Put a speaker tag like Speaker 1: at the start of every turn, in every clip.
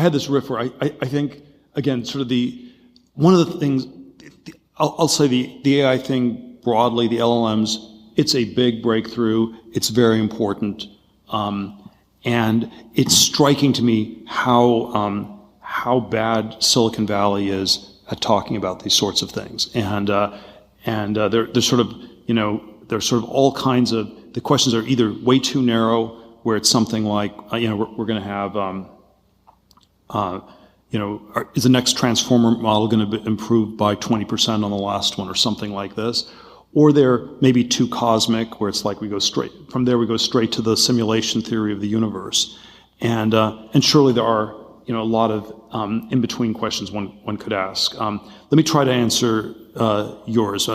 Speaker 1: I had this riff where I think, again, sort of one of the things, I'll say the AI thing broadly, the LLMs, it's a big breakthrough. It's very important. And it's striking to me how bad Silicon Valley is at talking about these sorts of things. And there's sort of, there's sort of all kinds of, the questions are either way too narrow, where it's something like, we're going to have, is the next transformer model going to be improved by 20% on the last one or something like this? Or they're maybe too cosmic, where it's like we go straight to the simulation theory of the universe. And surely there are, a lot of in-between questions one could ask. Let me try to answer yours.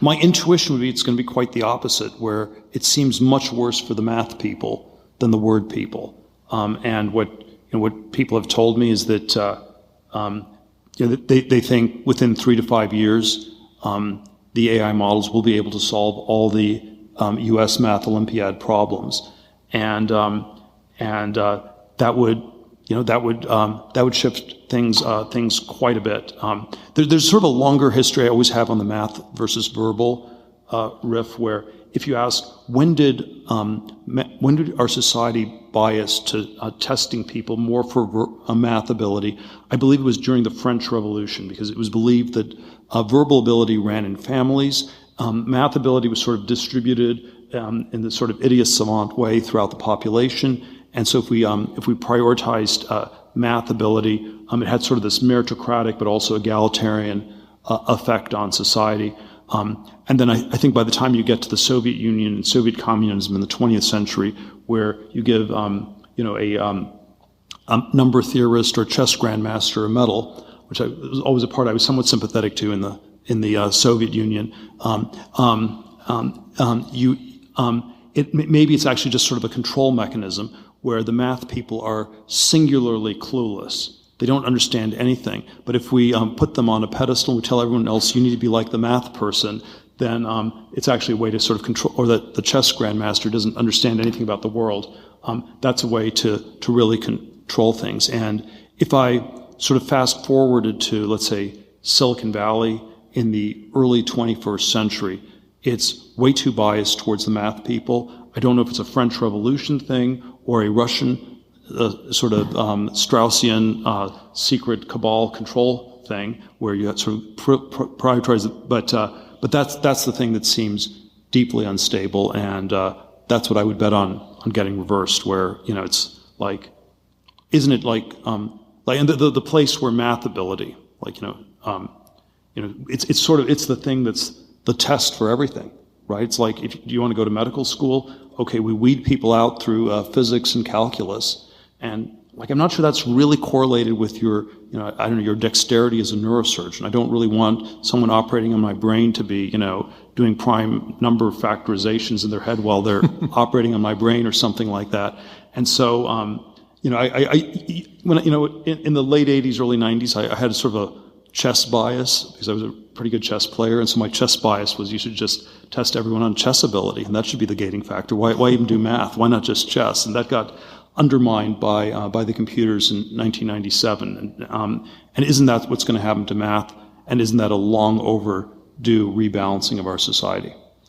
Speaker 1: My intuition would be it's going to be quite the opposite, where it seems much worse for the math people than the word people. And what people have told me is that they think within 3 to 5 years the AI models will be able to solve all the US Math Olympiad problems, and that would shift things quite a bit. There's sort of a longer history I always have on the math versus verbal riff, where if you ask when did our society bias to testing people more for math ability, I believe it was during the French Revolution, because it was believed that verbal ability ran in families. Math ability was sort of distributed in the sort of idiot savant way throughout the population. And so if we prioritized math ability, it had sort of this meritocratic but also egalitarian effect on society. And then I think by the time you get to the Soviet Union and Soviet communism in the 20th century, where you give a number theorist or chess grandmaster a medal, which was always a part I was somewhat sympathetic to in the Soviet Union, maybe it's actually just sort of a control mechanism where the math people are singularly clueless. They don't understand anything. But if we put them on a pedestal and we tell everyone else, you need to be like the math person, then it's actually a way to sort of control, or that the chess grandmaster doesn't understand anything about the world. That's a way to really control things. And if I sort of fast forwarded to, let's say, Silicon Valley in the early 21st century, it's way too biased towards the math people. I don't know if it's a French Revolution thing or a Russian sort of Straussian secret cabal control thing, where you sort of prioritize it. But that's the thing that seems deeply unstable, and that's what I would bet on getting reversed. Where it's like, isn't it like and the place where math ability, it's sort of, it's the thing that's the test for everything, right? It's like, if you want to go to medical school, okay, we weed people out through physics and calculus, and I'm not sure that's really correlated with your, your dexterity as a neurosurgeon. I don't really want someone operating on my brain to be, doing prime number factorizations in their head while they're operating on my brain or something like that. And so, in the late '80s, early '90s, I had a sort of a chess bias because I was a pretty good chess player, and so my chess bias was you should just test everyone on chess ability, and that should be the gating factor. Why even do math? Why not just chess? And that got undermined by the computers in 1997. And isn't that what's going to happen to math? And isn't that a long overdue rebalancing of our society?